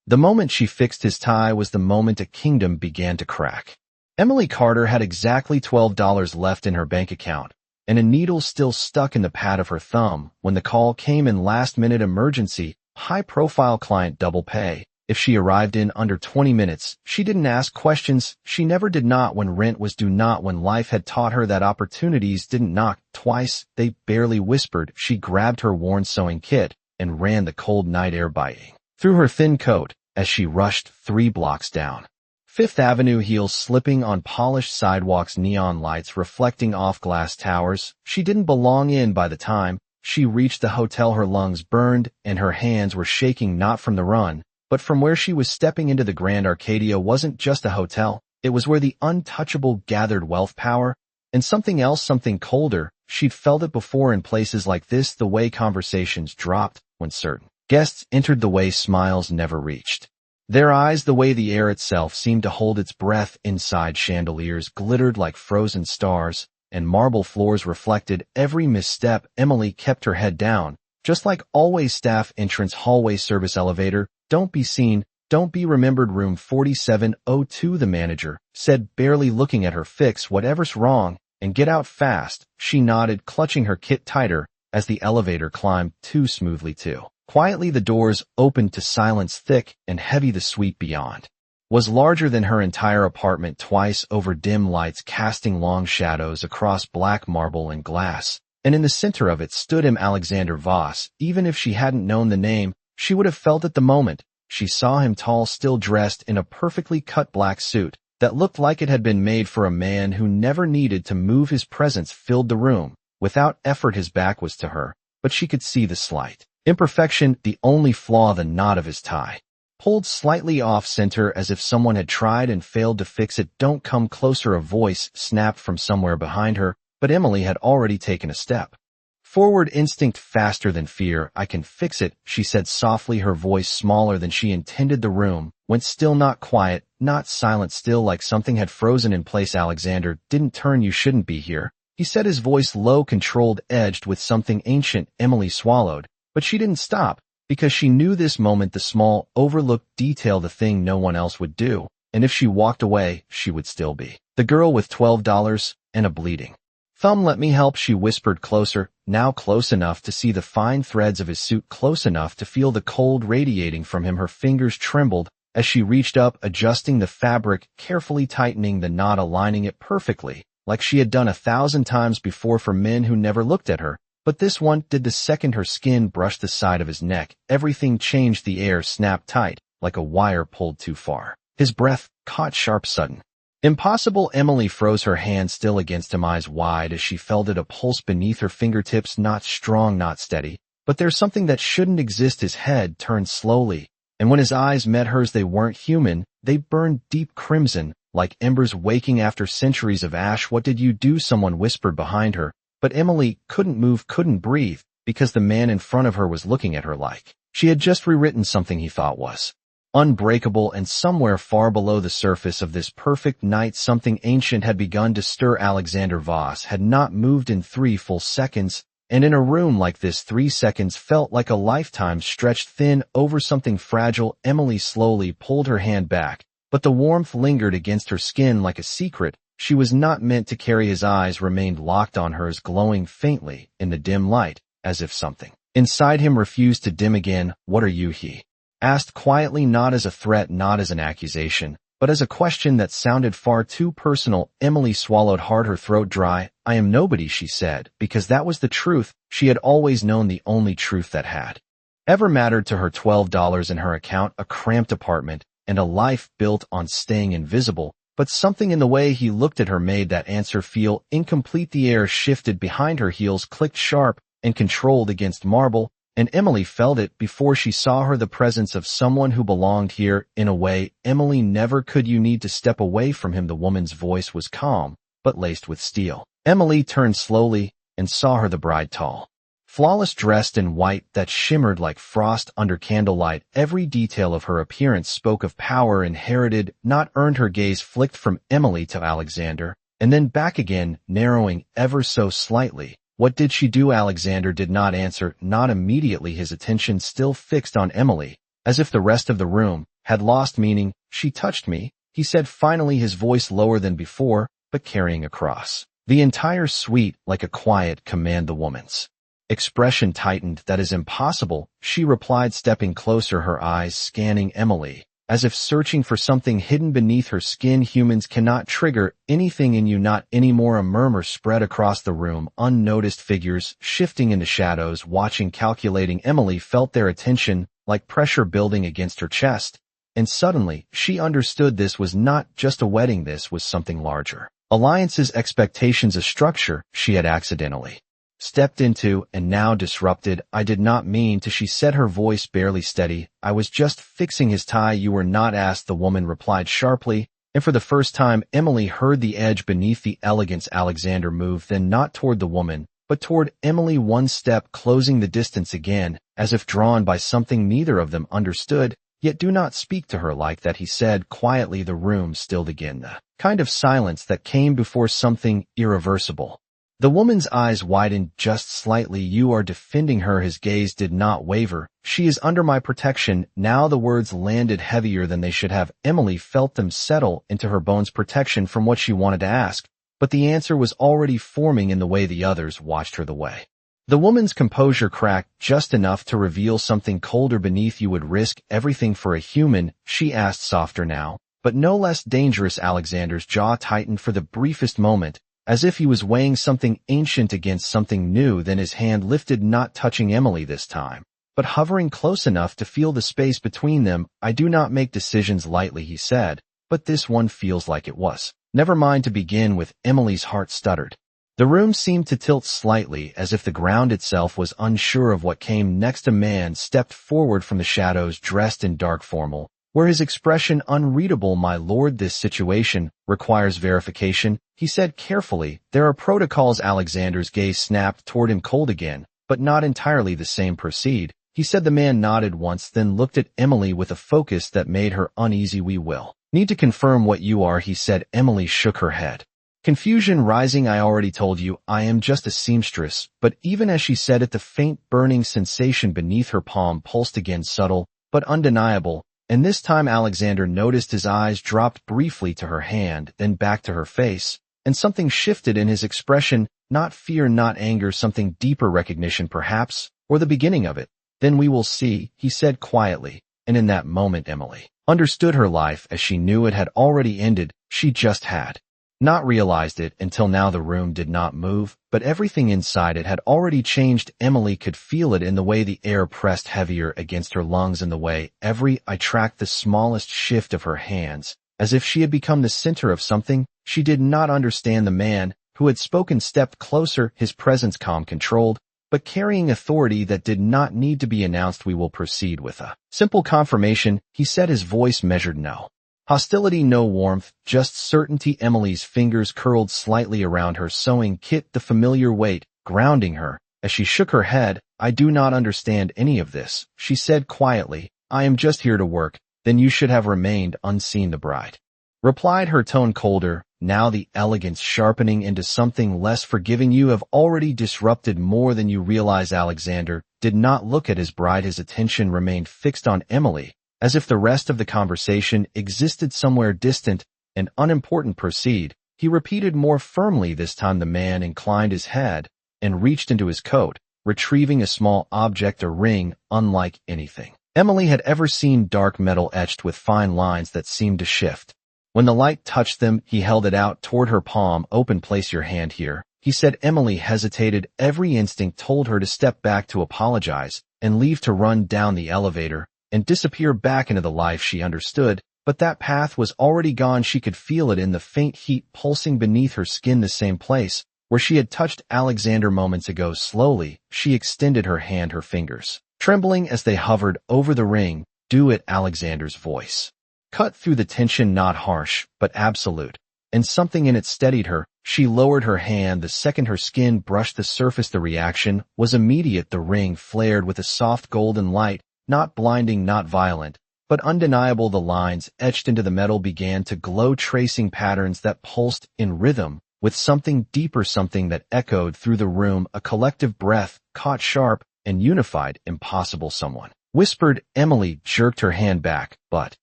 The moment she fixed his tie was the moment a kingdom began to crack. Emily Carter had exactly $12 left in her bank account, and a needle still stuck in the pad of her thumb when the call came in last-minute emergency, high-profile client double pay. If she arrived in under 20 minutes, she didn't ask questions. She never did, not when rent was due, not when life had taught her that opportunities didn't knock twice. They barely whispered. She grabbed her worn sewing kit and ran the cold night air biting through her thin coat as she rushed 3 blocks down Fifth Avenue, heels slipping on polished sidewalks, neon lights reflecting off glass towers. She didn't belong in. By the time she reached the hotel, her lungs burned and her hands were shaking, not from the run, but from where she was stepping into. The Grand Arcadia wasn't just a hotel. It was where the untouchable gathered wealth, power, and something else, something colder. She'd felt it before in places like this, the way conversations dropped when certain guests entered, the way smiles never reached their eyes, the way the air itself seemed to hold its breath inside. Chandeliers glittered like frozen stars, and marble floors reflected every misstep. Emily kept her head down, just like always. Staff entrance, hallway, service, elevator. Don't be seen, don't be remembered. Room 4702, the manager said, barely looking at her. Fix whatever's wrong and get out fast. She nodded, clutching her kit tighter as the elevator climbed too smoothly. Too quietly, the doors opened to silence, thick and heavy. The suite beyond was larger than her entire apartment, twice over, dim lights casting long shadows across black marble and glass, and in the center of it stood him, Alexander Voss. Even if she hadn't known the name, she would have felt it the moment she saw him, tall, still dressed in a perfectly cut black suit that looked like it had been made for a man who never needed to move. His presence filled the room without effort. His back was to her, but she could see the slight imperfection, the only flaw, the knot of his tie pulled slightly off center, as if someone had tried and failed to fix it. Don't come closer, a voice snapped from somewhere behind her, but Emily had already taken a step forward, instinct faster than fear. I can fix it, she said softly, her voice smaller than she intended. The room went still, not quiet, not silent, still, like something had frozen in place. Alexander didn't turn. You shouldn't be here, he said, his voice low, controlled, edged with something ancient. Emily swallowed, but she didn't stop, because she knew this moment, the small, overlooked detail, the thing no one else would do, and if she walked away, she would still be the girl with $12 and a bleeding thumb. Let me help, she whispered, closer, now close enough to see the fine threads of his suit, close enough to feel the cold radiating from him. Her fingers trembled as she reached up, adjusting the fabric, carefully tightening the knot, aligning it perfectly, like she had done 1,000 times before for men who never looked at her. But this one did. The second her skin brushed the side of his neck, everything changed. The air snapped tight, like a wire pulled too far. His breath caught sharp, sudden. Impossible. Emily froze, her hand still against him, eyes wide as she felt it, a pulse beneath her fingertips, not strong, not steady. But there's something that shouldn't exist. His head turned slowly, and when his eyes met hers, they weren't human. They burned deep crimson, like embers waking after centuries of ash. What did you do? Someone whispered behind her. But Emily couldn't move, couldn't breathe, because the man in front of her was looking at her like she had just rewritten something he thought was unbreakable. And somewhere far below the surface of this perfect night, something ancient had begun to stir. Alexander Voss had not moved in 3 full seconds, and in a room like this, 3 seconds felt like a lifetime stretched thin over something fragile. Emily slowly pulled her hand back, but the warmth lingered against her skin like a secret she was not meant to carry. His eyes remained locked on hers, glowing faintly in the dim light, as if something inside him refused to dim again. What are you? He asked quietly, not as a threat, not as an accusation, but as a question that sounded far too personal. Emily swallowed hard, her throat dry. I am nobody, she said, because that was the truth. She had always known, the only truth that had ever mattered to her. $12 in her account, a cramped apartment, and a life built on staying invisible. But something in the way he looked at her made that answer feel incomplete. The air shifted behind her, heels clicked sharp and controlled against marble, and Emily felt it before she saw her, the presence of someone who belonged here in a way Emily never could. You need to step away from him. The woman's voice was calm, but laced with steel. Emily turned slowly and saw her, the bride, tall, flawless, dressed in white that shimmered like frost under candlelight. Every detail of her appearance spoke of power inherited, not earned. Her gaze flicked from Emily to Alexander, and then back again, narrowing ever so slightly. What did she do? Alexander did not answer, not immediately, his attention still fixed on Emily, as if the rest of the room had lost meaning. She touched me, he said finally, his voice lower than before, but carrying across the entire suite like a quiet command. The woman's expression tightened. That is impossible, she replied, stepping closer, her eyes scanning Emily, as if searching for something hidden beneath her skin. Humans cannot trigger anything in you, not anymore. A murmur spread across the room, unnoticed figures shifting into shadows, watching, calculating. Emily felt their attention, like pressure building against her chest. And suddenly, she understood this was not just a wedding, this was something larger. Alliances, expectations, a structure she had accidentally stepped into and now disrupted. I did not mean to, she said, her voice barely steady. I was just fixing his tie. You were not asked, the woman replied sharply, and for the first time Emily heard the edge beneath the elegance. Alexander moved, then not toward the woman, but toward Emily, one step, closing the distance again, as if drawn by something neither of them understood. Yet do not speak to her like that, he said quietly. The room stilled again, the kind of silence that came before something irreversible. The woman's eyes widened just slightly. You are defending her? His gaze did not waver. She is under my protection. Now the words landed heavier than they should have. Emily felt them settle into her bones. Protection from what she wanted to ask, but the answer was already forming in the way the others watched her. The way the woman's composure cracked just enough to reveal something colder beneath. You would risk everything for a human? She asked, softer now, but no less dangerous. Alexander's jaw tightened for the briefest moment, as if he was weighing something ancient against something new. Then his hand lifted, not touching Emily this time, but hovering close enough to feel the space between them. I do not make decisions lightly, he said, but this one feels like it was. Never mind. To begin with, Emily's heart stuttered. The room seemed to tilt slightly, as if the ground itself was unsure of what came next. A man stepped forward from the shadows, dressed in dark formal, where his expression unreadable. My lord, this situation requires verification, he said carefully. There are protocols. Alexander's gaze snapped toward him, cold again, but not entirely the same. Proceed, he said. The man nodded once, then looked at Emily with a focus that made her uneasy. We will need to confirm what you are, he said. Emily shook her head, confusion rising. I already told you, I am just a seamstress. But even as she said it, the faint burning sensation beneath her palm pulsed again, subtle but undeniable. And this time Alexander noticed his eyes dropped briefly to her hand, then back to her face, and something shifted in his expression. Not fear, not anger, something deeper, recognition perhaps, or the beginning of it. Then we will see, he said quietly, and in that moment Emily understood her life as she knew it had already ended. She just had not realized it until now. The room did not move, but everything inside it had already changed. Emily could feel it in the way the air pressed heavier against her lungs, in the way I tracked the smallest shift of her hands, as if she had become the center of something she did not understand. The man who had spoken stepped closer, his presence calm, controlled, but carrying authority that did not need to be announced. We will proceed with a simple confirmation, he said, his voice measured. No hostility, no warmth, just certainty. Emily's fingers curled slightly around her sewing kit, the familiar weight grounding her. As she shook her head, I do not understand any of this, she said quietly. I am just here to work. Then you should have remained unseen, the bride replied, her tone colder, now the elegance sharpening into something less forgiving. You have already disrupted more than you realize. Alexander did not look at his bride. His attention remained fixed on Emily, as if the rest of the conversation existed somewhere distant and unimportant. Proceed, he repeated more firmly. This time the man inclined his head and reached into his coat, retrieving a small object, a ring unlike anything Emily had ever seen, dark metal etched with fine lines that seemed to shift when the light touched them. He held it out toward her palm. Open, place your hand here, he said. Emily hesitated. Every instinct told her to step back, to apologize, and leave, to run down the elevator and disappear back into the life she understood, but that path was already gone. She could feel it in the faint heat pulsing beneath her skin, the same place where she had touched Alexander moments ago. Slowly, she extended her hand, her fingers trembling as they hovered over the ring. Do it, Alexander's voice cut through the tension, not harsh, but absolute, and something in it steadied her. She lowered her hand the second her skin brushed the surface. The reaction was immediate. The ring flared with a soft golden light, not blinding, not violent, but undeniable. The lines etched into the metal began to glow, tracing patterns that pulsed in rhythm with something deeper, something that echoed through the room. A collective breath caught sharp and unified. Impossible, someone whispered. Emily jerked her hand back, but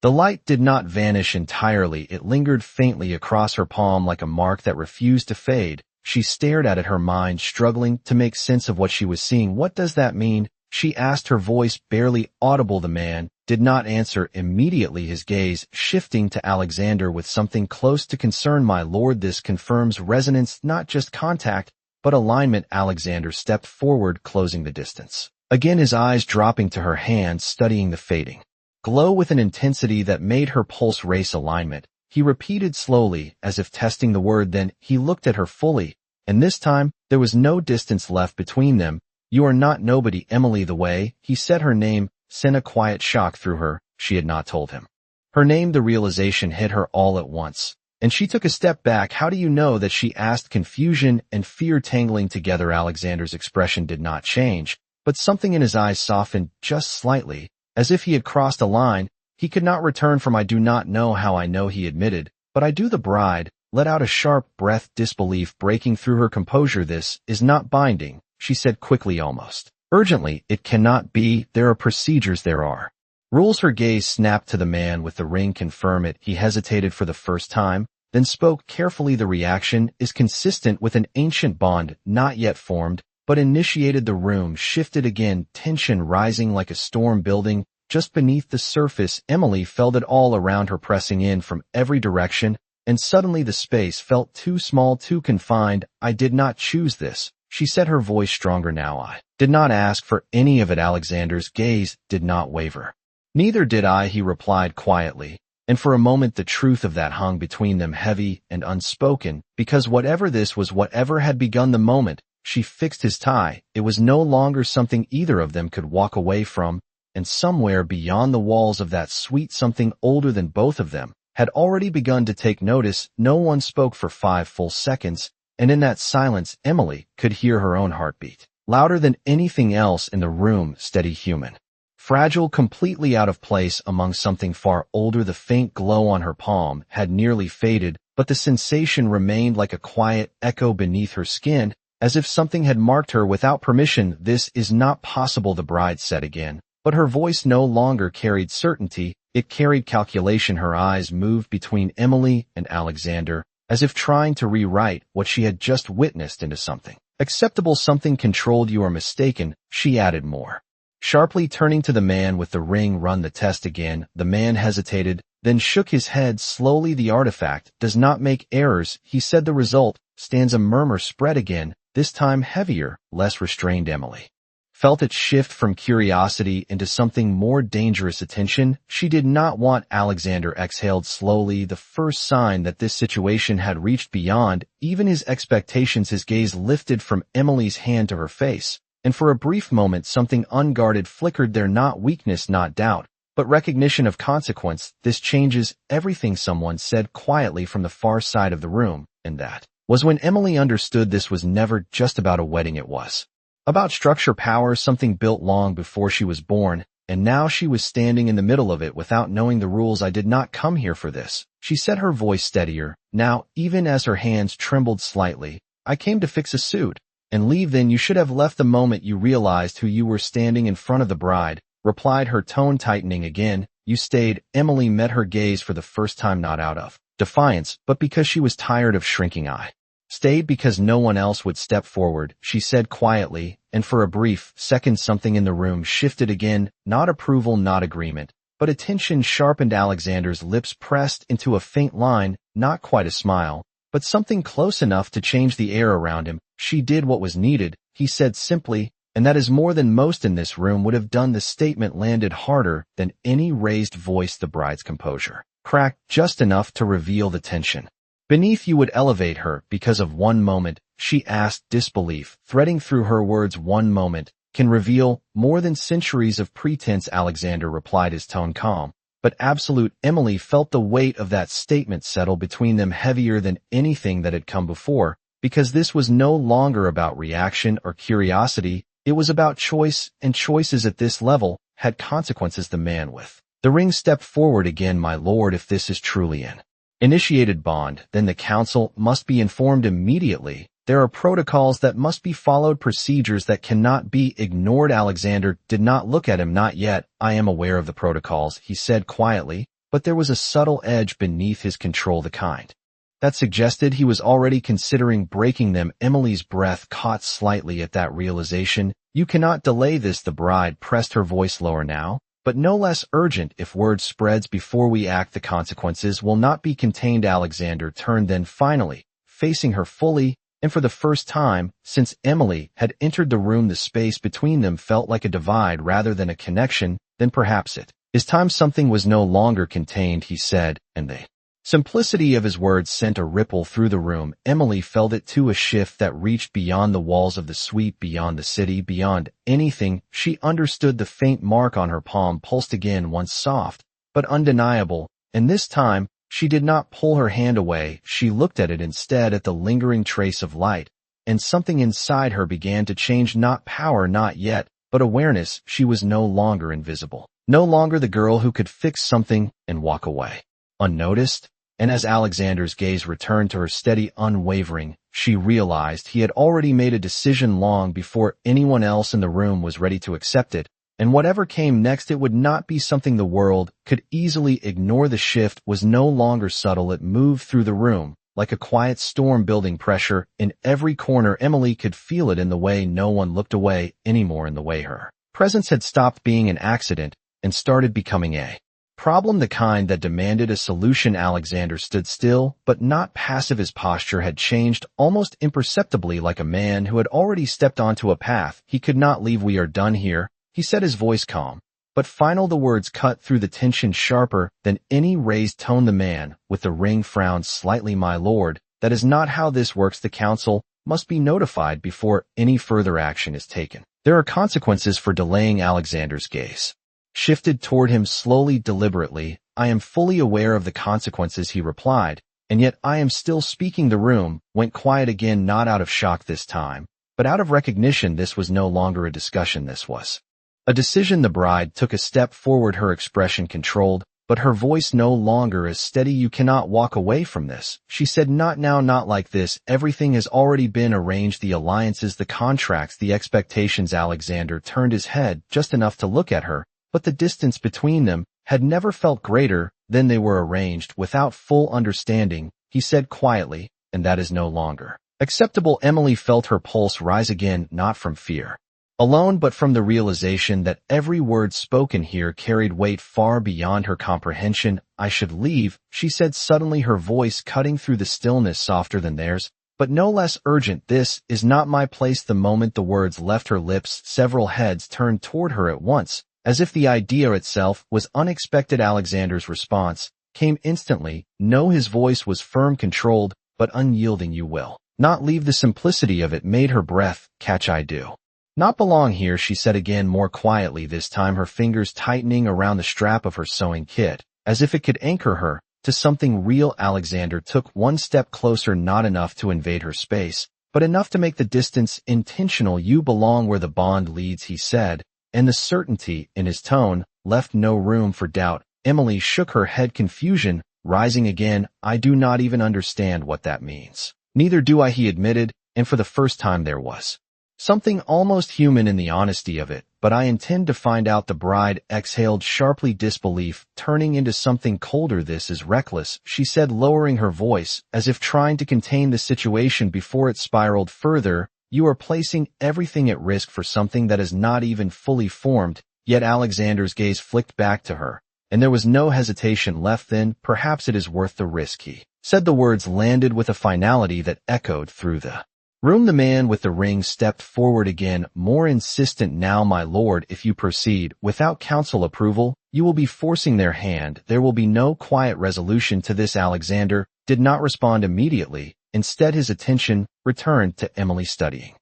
The light did not vanish entirely. It lingered faintly across her palm like a mark that refused to fade. She stared at it, her mind struggling to make sense of what she was seeing. "What does that mean?" she asked, her voice barely audible. The man did not answer immediately, his gaze shifting to Alexander with something close to concern. "My lord, this confirms resonance, not just contact, but alignment." Alexander stepped forward, closing the distance. Again, his eyes dropping to her hands, studying the fading glow with an intensity that made her pulse race. "Alignment," he repeated slowly, as if testing the word. Then he looked at her fully, and this time there was no distance left between them. "You are not nobody, Emily." The way he said her name sent a quiet shock through her. She had not told him her name. The realization hit her all at once, and she took a step back. "How do you know that?" she asked, confusion and fear tangling together. Alexander's expression did not change, but something in his eyes softened just slightly, as if he had crossed a line he could not return from. "I do not know how I know," he admitted, "but I do." The bride let out a sharp breath, disbelief breaking through her composure. "This is not binding," she said quickly, almost urgently. "It cannot be. There are procedures, there are rules." Her gaze snapped to the man with the ring. "Confirm it." He hesitated for the first time, then spoke carefully. "The reaction is consistent with an ancient bond, not yet formed, but initiated." The room shifted again, tension rising like a storm building just beneath the surface. Emily felt it all around her, pressing in from every direction, and suddenly the space felt too small, too confined. "I did not choose this," she said, her voice stronger now. "I did not ask for any of it." Alexander's gaze did not waver. "Neither did I," he replied quietly, and for a moment the truth of that hung between them, heavy and unspoken, because whatever this was, whatever had begun the moment she fixed his tie, it was no longer something either of them could walk away from, and somewhere beyond the walls of that suite something older than both of them had already begun to take notice. No one spoke for 5 full seconds, and in that silence Emily could hear her own heartbeat, louder than anything else in the room, steady, human, fragile, completely out of place among something far older. The faint glow on her palm had nearly faded, but the sensation remained like a quiet echo beneath her skin, as if something had marked her without permission. "This is not possible," the bride said again, but her voice no longer carried certainty, it carried calculation. Her eyes moved between Emily and Alexander, as if trying to rewrite what she had just witnessed into something acceptable, something controlled. "You are mistaken," she added more sharply, turning to the man with the ring. "Run the test again." The man hesitated, then shook his head slowly. "The artifact does not make errors," he said. "The result stands." A murmur spread again, this time heavier, less restrained. Emily felt it shift from curiosity into something more dangerous, attention. She did not want. Alexander exhaled slowly, the first sign that this situation had reached beyond even his expectations. His gaze lifted from Emily's hand to her face, and for a brief moment something unguarded flickered there, not weakness, not doubt, but recognition of consequence. "This changes everything," someone said quietly from the far side of the room, and that was when Emily understood this was never just about a wedding. It was about structure, power, something built long before she was born, and now she was standing in the middle of it without knowing the rules. "I did not come here for this," she said, her voice steadier now, even as her hands trembled slightly. "I came to fix a suit and leave." "Then you should have left the moment you realized who you were standing in front of." The bride replied, her tone tightening again. "You stayed." Emily met her gaze for the first time, not out of defiance, but because she was tired of shrinking. "I stayed because no one else would step forward," she said quietly, and for a brief second something in the room shifted again, not approval, not agreement, but attention sharpened. Alexander's lips pressed into a faint line, not quite a smile, but something close enough to change the air around him. "She did what was needed," he said simply, "and that is more than most in this room would have done." The statement landed harder than any raised voice. The bride's composure cracked just enough to reveal the tension beneath. "You would elevate her because of one moment?" she asked, disbelief threading through her words. "One moment can reveal more than centuries of pretense," Alexander replied, his tone calm but absolute. Emily felt the weight of that statement settle between them, heavier than anything that had come before, because this was no longer about reaction or curiosity, it was about choice, and choices at this level had consequences. The man with the ring stepped forward again. "My lord, if this is truly an initiated bond, then the council must be informed immediately. There are protocols that must be followed, procedures that cannot be ignored." Alexander did not look at him. "Not yet. I am aware of the protocols," he said quietly, but there was a subtle edge beneath his control, the kind that suggested he was already considering breaking them. Emily's breath caught slightly at that realization. You cannot delay this, the bride pressed, her voice lower now, but no less urgent. If word spreads before we act, the consequences will not be contained. Alexander turned then, finally, facing her fully, and for the first time since Emily had entered the room, the space between them felt like a divide rather than a connection. Then perhaps it is time something was no longer contained, he said, and the simplicity of his words sent a ripple through the room. Emily felt it too, a shift that reached beyond the walls of the suite, beyond the city, beyond anything she understood. The faint mark on her palm pulsed again, once soft, but undeniable, and this time she did not pull her hand away. She looked at it instead, at the lingering trace of light, and something inside her began to change. Not power, not yet, but awareness. She was no longer invisible, no longer the girl who could fix something and walk away unnoticed. And as Alexander's gaze returned to her, steady, unwavering, she realized he had already made a decision long before anyone else in the room was ready to accept it, and whatever came next, it would not be something the world could easily ignore. The shift was no longer subtle. It moved through the room like a quiet storm, building pressure in every corner. Emily could feel it in the way no one looked away anymore, in the way her presence had stopped being an accident and started becoming a problem, the kind that demanded a solution. Alexander stood still, but not passive. His posture had changed almost imperceptibly, like a man who had already stepped onto a path he could not leave. We are done here, he said, his voice calm but final. The words cut through the tension sharper than any raised tone. The man with the ring frowned slightly. My lord, that is not how this works. The council must be notified before any further action is taken. There are consequences for delaying. Alexander's gaze shifted toward him slowly, deliberately. I am fully aware of the consequences, he replied, and yet I am still speaking. The room went quiet again, not out of shock this time, but out of recognition. This was no longer a discussion, this was a decision. The bride took a step forward, her expression controlled, but her voice no longer as steady. You cannot walk away from this, she said. Not now, not like this. Everything has already been arranged, the alliances, the contracts, the expectations. Alexander turned his head just enough to look at her, but the distance between them had never felt greater than they were arranged. Without full understanding, he said quietly, and that is no longer acceptable. Emily felt her pulse rise again, not from fear alone, but from the realization that every word spoken here carried weight far beyond her comprehension. I should leave, she said suddenly, her voice cutting through the stillness, softer than theirs, but no less urgent. This is not my place. The moment the words left her lips, several heads turned toward her at once, as if the idea itself was unexpected. Alexander's response came instantly. No, his voice was firm, controlled, but unyielding. You will not leave. The simplicity of it made her breath catch. I do not belong here, she said again, more quietly, this time her fingers tightening around the strap of her sewing kit, as if it could anchor her to something real. Alexander took one step closer, not enough to invade her space, but enough to make the distance intentional. You belong where the bond leads, he said, and the certainty in his tone left no room for doubt. Emily shook her head, confusion rising again. I do not even understand what that means. Neither do I, he admitted, and for the first time there was something almost human in the honesty of it. But I intend to find out. The bride exhaled sharply, disbelief turning into something colder. This is reckless, she said, lowering her voice, as if trying to contain the situation before it spiraled further. You are placing everything at risk for something that is not even fully formed. Yet Alexander's gaze flicked back to her, and there was no hesitation left. Then, perhaps it is worth the risk, he said. The words landed with a finality that echoed through the room. The man with the ring stepped forward again, more insistent now. My lord, if you proceed without council approval, you will be forcing their hand. There will be no quiet resolution to this. Alexander did not respond immediately. Instead, his attention returned to Emily, studying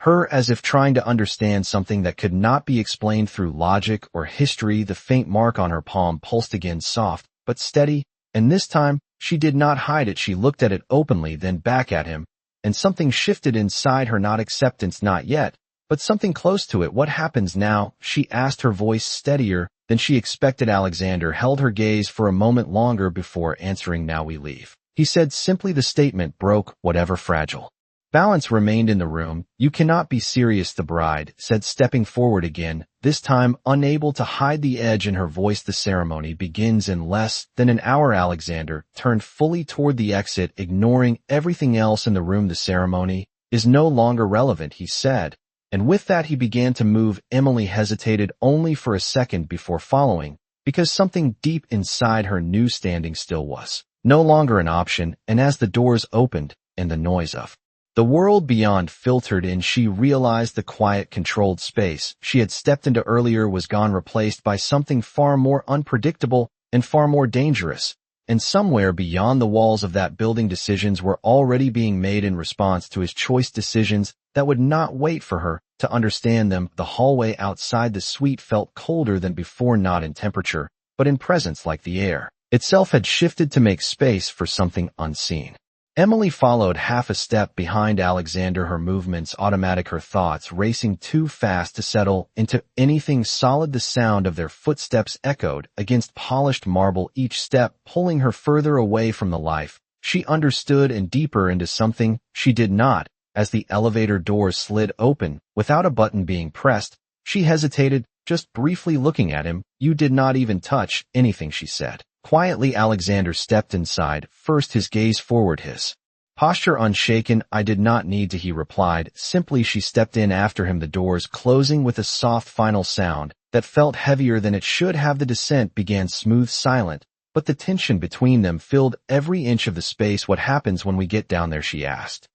her as if trying to understand something that could not be explained through logic or history. The faint mark on her palm pulsed again, soft but steady, and this time she did not hide it. She looked at it openly, then back at him, and something shifted inside her. Not acceptance, not yet, but something close to it. What happens now? She asked, her voice steadier than she expected. Alexander held her gaze for a moment longer before answering. Now we leave, he said simply. The statement broke whatever fragile Balance remained in the room. "You cannot be serious," the bride said, stepping forward again, this time unable to hide the edge in her voice. "The ceremony begins in less than an hour." Alexander turned fully toward the exit, ignoring everything else in the room. "The ceremony is no longer relevant," he said, and with that he began to move. Emily hesitated only for a second before following, because something deep inside her knew standing still was no longer an option, and as the doors opened and the noise of the world beyond filtered in, she realized the quiet, controlled space she had stepped into earlier was gone, replaced by something far more unpredictable and far more dangerous. And somewhere beyond the walls of that building, decisions were already being made in response to his choice, decisions that would not wait for her to understand them. The hallway outside the suite felt colder than before, not in temperature, but in presence, like the air itself had shifted to make space for something unseen. Emily followed half a step behind Alexander, her movements automatic, her thoughts racing too fast to settle into anything solid. The sound of their footsteps echoed against polished marble, each step pulling her further away from the life she understood and deeper into something she did not. As the elevator doors slid open without a button being pressed, she hesitated, just briefly looking at him. "You did not even touch anything," she said. Quietly, Alexander stepped inside, first his gaze forward, his posture unshaken. "I did not need to," he replied. Simply, she stepped in after him, the doors closing with a soft final sound that felt heavier than it should have. The descent began smooth, silent, but the tension between them filled every inch of the space. "What happens when we get down there?" she asked,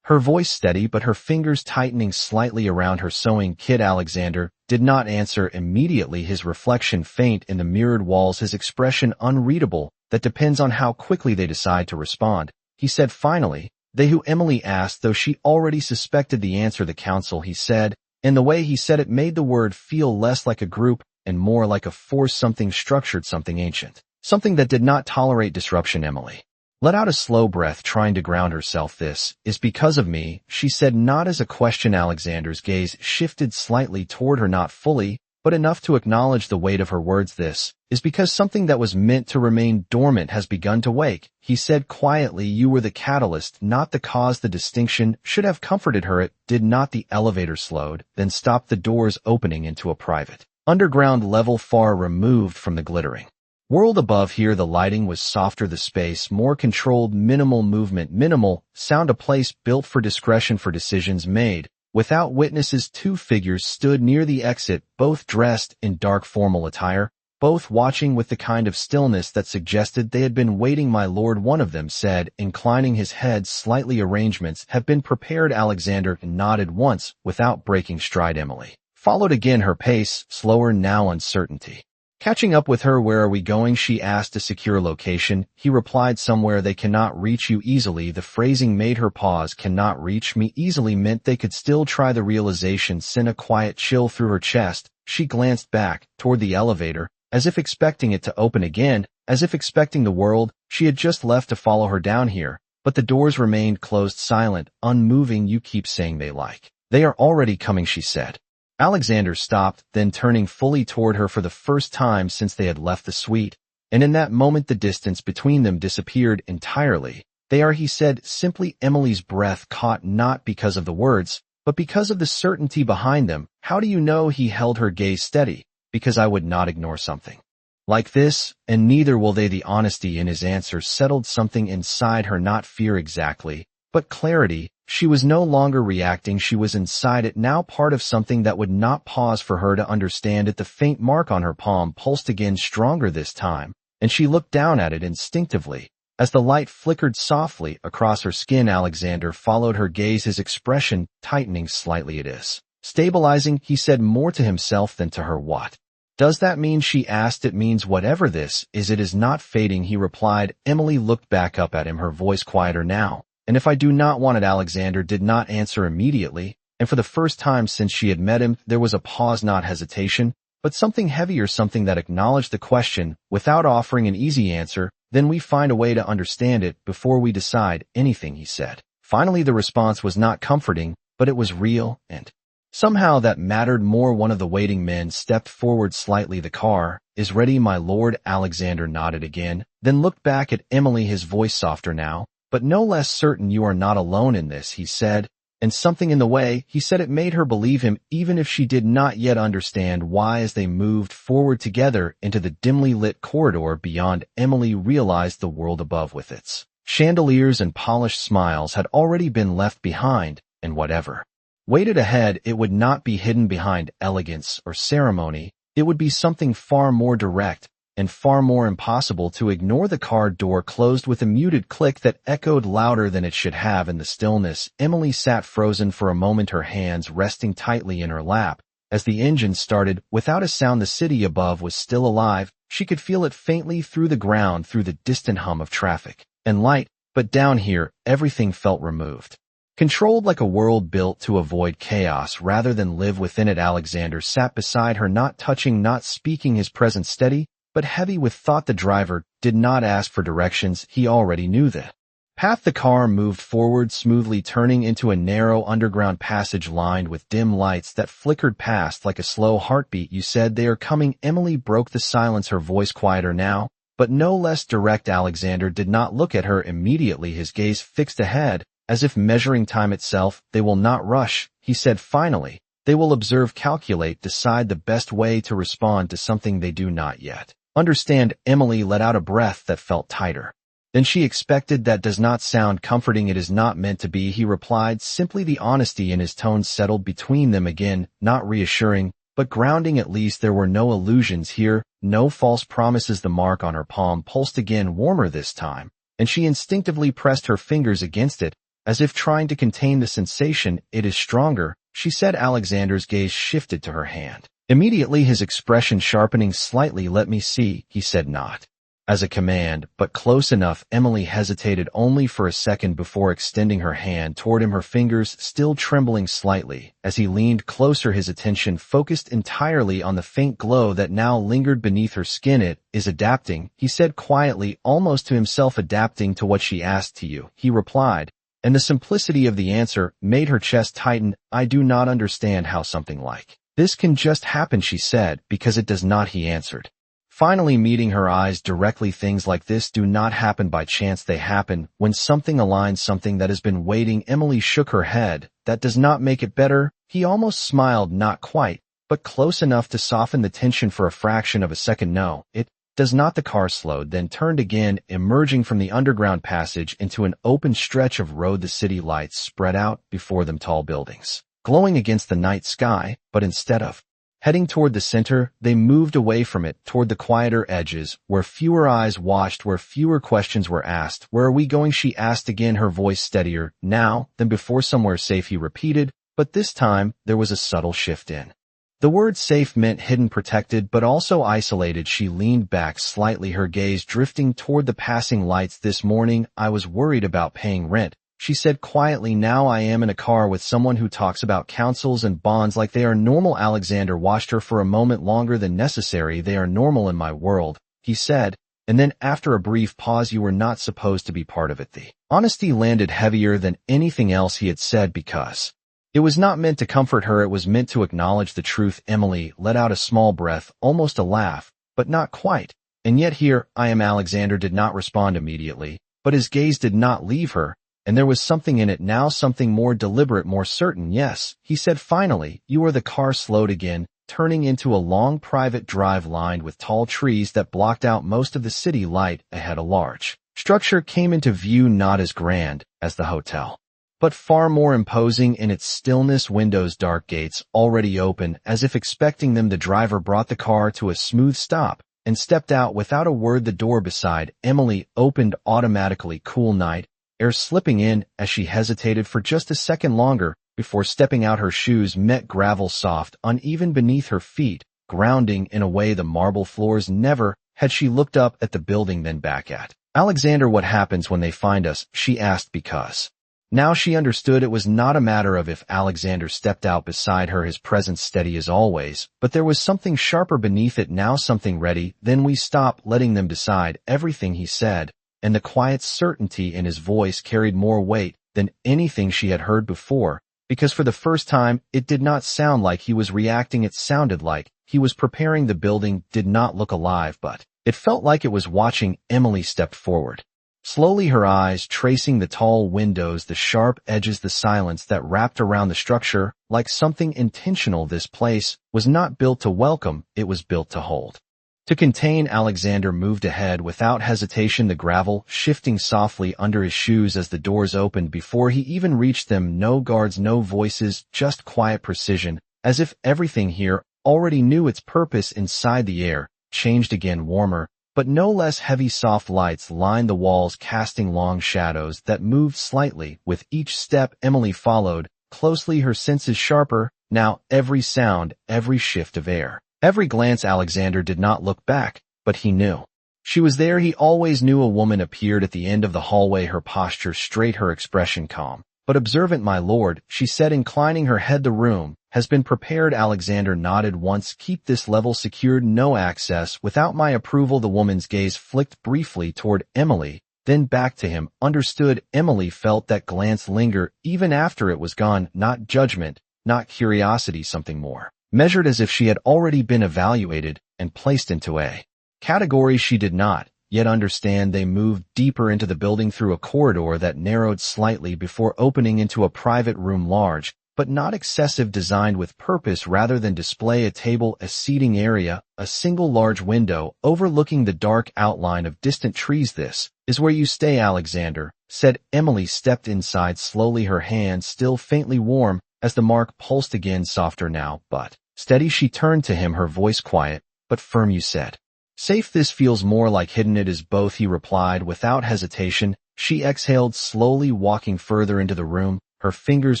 her voice steady but her fingers tightening slightly around her sewing kit. Alexander did not answer immediately, his reflection faint in the mirrored walls, his expression unreadable. "That depends on how quickly they decide to respond," he said finally. "They who?" Emily asked, though she already suspected the answer. "The council," he said, and the way he said it made the word feel less like a group and more like a force, something structured, something ancient, something that did not tolerate disruption. Emily let out a slow breath, trying to ground herself. "This is because of me," she said, not as a question. Alexander's gaze shifted slightly toward her, not fully, but enough to acknowledge the weight of her words. "This is because something that was meant to remain dormant has begun to wake," he said quietly. "You were the catalyst, not the cause." The distinction should have comforted her. It did not. The elevator slowed, then stopped, the doors opening into a private underground level far removed from the glittering world above. Here the lighting was softer, the space more controlled, minimal movement, minimal sound, a place built for discretion, for decisions made without witnesses. Two figures stood near the exit, both dressed in dark formal attire, both watching with the kind of stillness that suggested they had been waiting. "My lord," one of them said, inclining his head slightly. "Arrangements have been prepared." Alexander nodded once without breaking stride. Emily followed again, her pace slower now, uncertainty catching up with her. "Where are we going?" she asked. "A secure location," he replied. "Somewhere they cannot reach you easily." The phrasing made her pause. "Cannot reach me easily" meant they could still try. The realization sent a quiet chill through her chest. She glanced back toward the elevator, as if expecting it to open again, as if expecting the world she had just left to follow her down here. But the doors remained closed, silent, unmoving. "You keep saying they are already coming," she said. Alexander stopped, then turning fully toward her for the first time since they had left the suite, and in that moment the distance between them disappeared entirely. "They are," he said simply. Emily's breath caught, not because of the words, but because of the certainty behind them. "How do you know?" He held her gaze steady. "Because I would not ignore something like this, and neither will they." The honesty in his answer settled something inside her, not fear exactly, but clarity. She was no longer reacting, she was inside it now, part of something that would not pause for her to understand it. The faint mark on her palm pulsed again, stronger this time, and she looked down at it instinctively. As the light flickered softly across her skin, Alexander followed her gaze, his expression tightening slightly. "It is stabilizing," he said, more to himself than to her. "What does that mean?" she asked. "It means whatever this is, it is not fading," he replied. Emily looked back up at him, her voice quieter now. "And if I do not want it?" Alexander did not answer immediately, and for the first time since she had met him, there was a pause, not hesitation, but something heavier, something that acknowledged the question without offering an easy answer. "Then we find a way to understand it before we decide anything," he said. Finally, the response was not comforting, but it was real, and somehow that mattered more. One of the waiting men stepped forward slightly. "The car is ready, my lord." Alexander nodded again, then looked back at Emily, his voice softer now, but no less certain you are not alone in this, he said, and something in the way he said it made her believe him even if she did not yet understand why. As they moved forward together into the dimly lit corridor beyond, Emily realized the world above with its chandeliers and polished smiles had already been left behind, and whatever waited ahead, it would not be hidden behind elegance or ceremony. It would be something far more direct and far more impossible to ignore. The car door closed with a muted click that echoed louder than it should have in the stillness. Emily sat frozen for a moment, her hands resting tightly in her lap. As the engine started, without a sound, the city above was still alive. She could feel it faintly through the ground, through the distant hum of traffic and light, but down here, everything felt removed, controlled, like a world built to avoid chaos rather than live within it. Alexander sat beside her, not touching, not speaking, his presence steady but heavy with thought. The driver did not ask for directions. He already knew the path. The car moved forward smoothly, turning into a narrow underground passage lined with dim lights that flickered past like a slow heartbeat. You said they are coming. Emily broke the silence, her voice quieter now, but no less direct. Alexander did not look at her immediately, his gaze fixed ahead, as if measuring time itself. They will not rush, he said finally. They will observe, calculate, decide the best way to respond to something they do not yet understand. Emily let out a breath that felt tighter than she expected. That does not sound comforting. It is not meant to be, he replied simply. The honesty in his tone settled between them again, not reassuring, but grounding. At least there were no illusions here, no false promises. The mark on her palm pulsed again, warmer this time, and she instinctively pressed her fingers against it, as if trying to contain the sensation. It is stronger, she said. Alexander's gaze shifted to her hand, immediately his expression sharpening slightly. Let me see, he said, not as a command, but close enough. Emily hesitated only for a second before extending her hand toward him, her fingers still trembling slightly. As he leaned closer, his attention focused entirely on the faint glow that now lingered beneath her skin. It is adapting, he said quietly, almost to himself. Adapting to what she asked to you, he replied, and the simplicity of the answer made her chest tighten. I do not understand how something like this can just happen, she said. Because it does not, he answered, finally meeting her eyes directly. Things like this do not happen by chance. They happen when something aligns, something that has been waiting. Emily shook her head. That does not make it better. He almost smiled, not quite, but close enough to soften the tension for a fraction of a second. No, it does not. The car slowed, then turned again, emerging from the underground passage into an open stretch of road. The city lights spread out before them, tall buildings glowing against the night sky, but instead of heading toward the center, they moved away from it, toward the quieter edges, where fewer eyes watched, where fewer questions were asked. Where are we going, she asked again, her voice steadier now than before. Somewhere safe, he repeated, but this time there was a subtle shift in the word. Safe meant hidden, protected, but also isolated. She leaned back slightly, her gaze drifting toward the passing lights. This morning, I was worried about paying rent, she said quietly. Now I am in a car with someone who talks about councils and bonds like they are normal. Alexander watched her for a moment, longer than necessary. They are normal in my world, he said, and then after a brief pause, you were not supposed to be part of it. The honesty landed heavier than anything else he had said, because it was not meant to comfort her, it was meant to acknowledge the truth. Emily let out a small breath, almost a laugh, but not quite. And yet here I am. Alexander did not respond immediately, but his gaze did not leave her, and there was something in it now, something more deliberate, more certain. Yes, he said finally, you are. The car slowed again, turning into a long private drive lined with tall trees that blocked out most of the city light. Ahead, a large structure came into view, not as grand as the hotel, but far more imposing in its stillness. Windows, dark, gates already open, as if expecting them. The driver brought the car to a smooth stop and stepped out without a word. The door beside Emily opened automatically, cool night air slipping in. As she hesitated for just a second longer before stepping out, her shoes met gravel, soft, uneven beneath her feet, grounding in a way the marble floors never had. She looked up at the building, then back at Alexander. What happens when they find us, she asked, because now she understood it was not a matter of if. Alexander stepped out beside her, his presence steady as always, but there was something sharper beneath it now, something ready. Then we stop letting them decide everything, he said, and the quiet certainty in his voice carried more weight than anything she had heard before, because for the first time it did not sound like he was reacting, it sounded like he was preparing. The building did not look alive, but it felt like it was watching. Emily stepped forward, Slowly her eyes tracing the tall windows, the sharp edges, the silence that wrapped around the structure, like something intentional. This place was not built to welcome, it was built to hold. To contain, Alexander moved ahead without hesitation, the gravel shifting softly under his shoes as the doors opened before he even reached them. No guards, no voices, just quiet precision, as if everything here already knew its purpose. Inside, the air changed again, warmer, but no less heavy. Soft lights lined the walls, casting long shadows that moved slightly with each step Emily followed closely, her senses sharper now, every sound, every shift of air, every glance. Alexander did not look back, but he knew. She was there. He always knew. A woman appeared at the end of the hallway, her posture straight, her expression calm but observant. "My lord," she said, inclining her head. "The room has been prepared." Alexander nodded once. "Keep this level secured, no access without my approval." The woman's gaze flicked briefly toward Emily, then back to him. "Understood." Emily felt that glance linger even after it was gone. Not judgment, not curiosity, something more measured, as if she had already been evaluated and placed into a category she did not yet understand. They moved deeper into the building through a corridor that narrowed slightly before opening into a private room, large but not excessive, designed with purpose rather than display. A table, a seating area, a single large window overlooking the dark outline of distant trees. "This is where you stay, Alexander," said Emily. Stepped inside slowly, her hand still faintly warm as the mark pulsed again, softer now but steady. She turned to him, her voice quiet but firm. "You said safe. This feels more like hidden." "It is both," he replied without hesitation. She exhaled slowly, walking further into the room, her fingers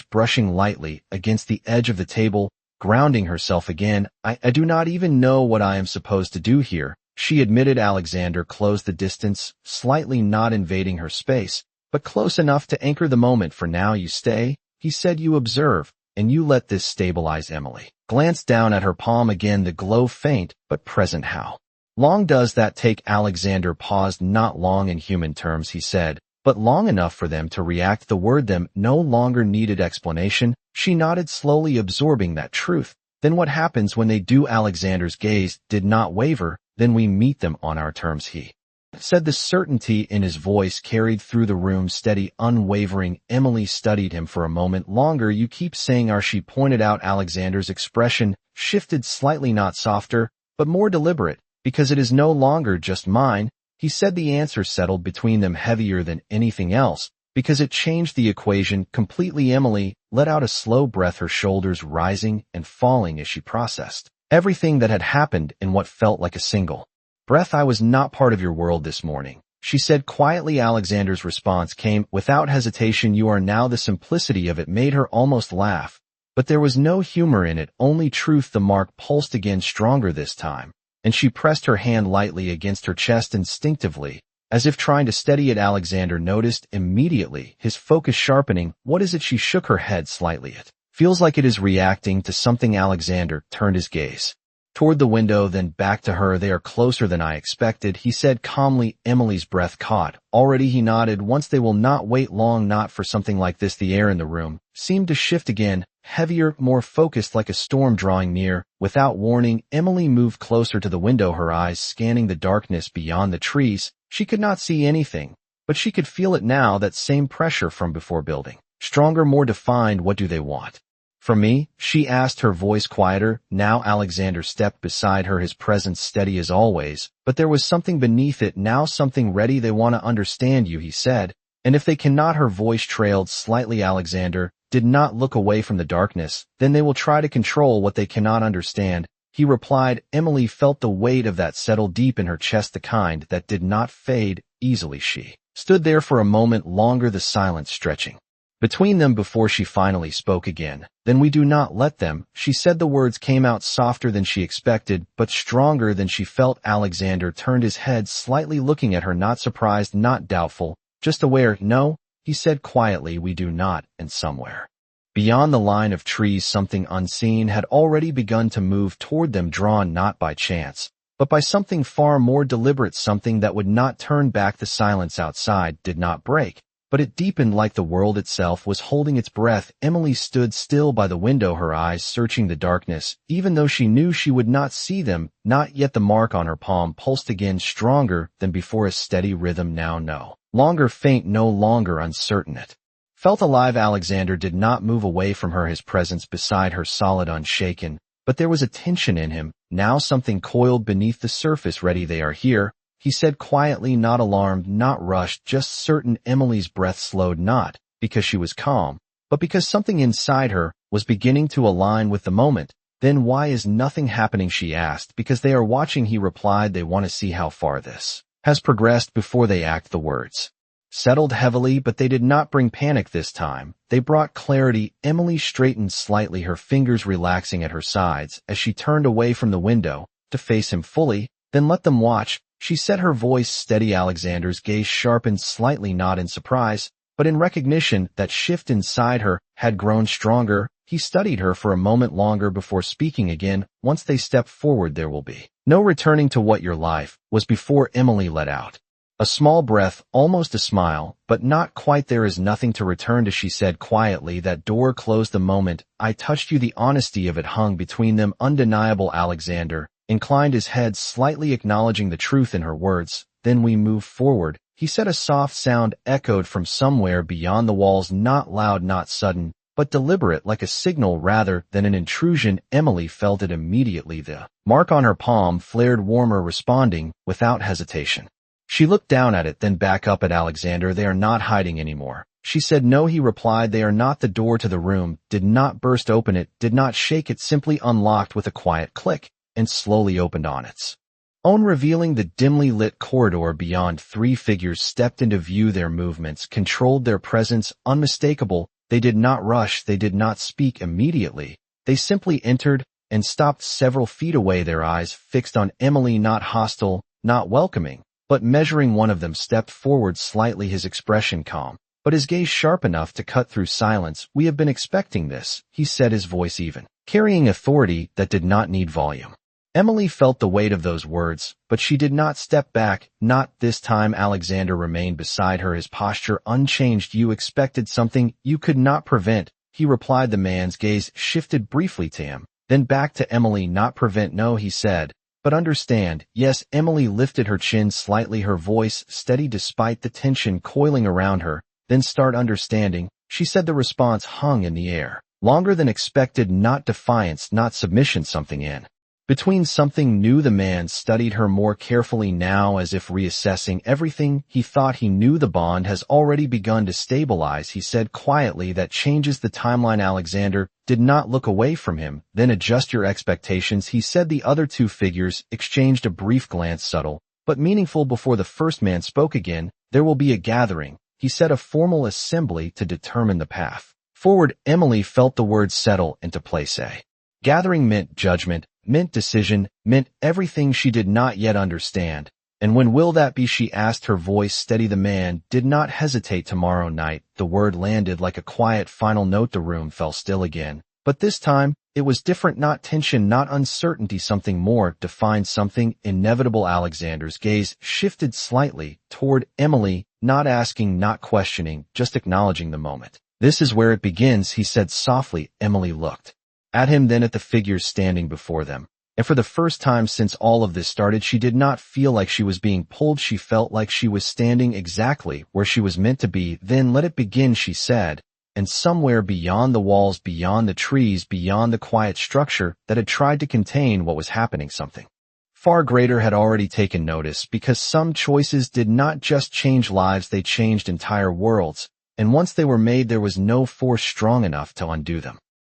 brushing lightly against the edge of the table, grounding herself again. I do not even know what I am supposed to do here," she admitted. Alexander closed the distance, slightly, not invading her space, but close enough to anchor the moment. "For now you stay," he said. "You observe, and you let this stabilize." Emily glanced down at her palm again, the glow faint but present. "How long does that take?" Alexander paused. "Not long in human terms," he said, "but long enough for them to react." The word "them" no longer needed explanation. She nodded slowly, absorbing that truth. "Then what happens when they do?" Alexander's gaze did not waver. "Then we meet them on our terms," he said. The certainty in his voice carried through the room, steady, unwavering. Emily studied him for a moment longer. "You keep saying our," she pointed out. Alexander's expression shifted slightly, not softer, but more deliberate. "Because it is no longer just mine," he said. The answer settled between them heavier than anything else, because it changed the equation completely. Emily let out a slow breath, her shoulders rising and falling as she processed everything that had happened in what felt like a single breath. "I was not part of your world this morning," she said quietly. Alexander's response came without hesitation. "You are now." The simplicity of it made her almost laugh, but there was no humor in it, only truth. The mark pulsed again, stronger this time, and she pressed her hand lightly against her chest instinctively, as if trying to steady it. Alexander noticed immediately, his focus sharpening. "What is it?" She shook her head slightly. "It feels like it is reacting to something." Alexander turned his gaze toward the window, then back to her. "They are closer than I expected," he said calmly. Emily's breath caught. "Already?" He nodded. "Once they will not wait long, not for something like this." The air in the room seemed to shift again, heavier, more focused, like a storm drawing near. Without warning, Emily moved closer to the window, her eyes scanning the darkness beyond the trees. She could not see anything, but she could feel it now, that same pressure from before, building stronger, more defined. "What do they want from me?" she asked, her voice quieter. Now Alexander stepped beside her, his presence steady as always, but there was something beneath it now, something ready. "They want to understand you," he said, "and if they cannot," her voice trailed slightly. Alexander did not look away from the darkness. "Then they will try to control what they cannot understand," he replied. Emily felt the weight of that settle deep in her chest, the kind that did not fade easily. She stood there for a moment longer, the silence stretching between them before she finally spoke again. "Then we do not let them," she said. The words came out softer than she expected, but stronger than she felt. Alexander turned his head slightly, looking at her, not surprised, not doubtful, just aware. "No," he said quietly, "we do not." And somewhere beyond the line of trees, something unseen had already begun to move toward them, drawn not by chance, but by something far more deliberate, something that would not turn back. The silence outside did not break, but it deepened, like the world itself was holding its breath. Emily stood still by the window, her eyes searching the darkness, even though she knew she would not see them. Not yet. The mark on her palm pulsed again, stronger than before, a steady rhythm now, no Longer faint, no longer uncertain it. Felt alive, Alexander did not move away from her, his presence beside her solid, unshaken, but there was a tension in him, now something coiled beneath the surface. Ready, they are here, he said quietly, not alarmed, not rushed, just certain. Emily's breath slowed, not because she was calm, but because something inside her was beginning to align with the moment. Then why is nothing happening, she asked. Because they are watching, he replied. They want to see how far this has progressed before they act. The words settled heavily, but they did not bring panic this time. They brought clarity. Emily straightened slightly, her fingers relaxing at her sides as she turned away from the window to face him fully. Then let them watch, she said, her voice steady. Alexander's gaze sharpened slightly, not in surprise, but in recognition that shift inside her had grown stronger. He studied her for a moment longer before speaking again. Once they step forward, there will be no returning to what your life was before. Emily let out a small breath, almost a smile, but not quite. There is nothing to return to, she said quietly. That door closed the moment I touched you. The honesty of it hung between them, undeniable. Alexander inclined his head slightly, acknowledging the truth in her words. Then we move forward, he said. A soft sound echoed from somewhere beyond the walls, not loud, not sudden, but deliberate, like a signal rather than an intrusion. Emily felt it immediately. The mark on her palm flared warmer, responding without hesitation. She looked down at it, then back up at Alexander. They are not hiding anymore, she said. No, he replied. They are not. The door to the room did not burst open, it did not shake, it simply unlocked with a quiet click and slowly opened on its own, revealing the dimly lit corridor beyond. Three figures stepped into view, their movements controlled, their presence unmistakable. They did not rush, they did not speak immediately. They simply entered and stopped several feet away, their eyes fixed on Emily, not hostile, not welcoming, but measuring. One of them stepped forward slightly, his expression calm, but his gaze sharp enough to cut through silence. We have been expecting this, he said, his voice even carrying authority that did not need volume. Emily felt the weight of those words, but she did not step back, not this time. Alexander remained beside her, his posture unchanged. You expected something you could not prevent, he replied. The man's gaze shifted briefly to him, then back to Emily. Not prevent, no, he said, but understand. Yes. Emily lifted her chin slightly, her voice steady despite the tension coiling around her. Then start understanding, she said. The response hung in the air, longer than expected, not defiance, not submission, something in between, something new. The man studied her more carefully now, as if reassessing everything he thought he knew. The bond has already begun to stabilize, he said quietly. That changes the timeline. Alexander did not look away from him. Then adjust your expectations, he said. The other two figures exchanged a brief glance, subtle but meaningful, before the first man spoke again. There will be a gathering, he said, a formal assembly to determine the path forward. Emily felt the words settle into place. A gathering meant judgment, meant decision, meant everything she did not yet understand. And when will that be, she asked, her voice steady. The man did not hesitate. Tomorrow night. The word landed like a quiet final note. The room fell still again, but this time it was different, not tension, not uncertainty, something more defined, something inevitable. Alexander's gaze shifted slightly toward Emily, not asking, not questioning, just acknowledging the moment. This is where it begins, he said softly. Emily looked at him, then at the figures standing before them. And for the first time since all of this started, she did not feel like she was being pulled. She felt like she was standing exactly where she was meant to be. Then let it begin, she said. And somewhere beyond the walls, beyond the trees, beyond the quiet structure that had tried to contain what was happening, something far greater had already taken notice, because some choices did not just change lives, they changed entire worlds. And once they were made, there was no force strong enough to undo them.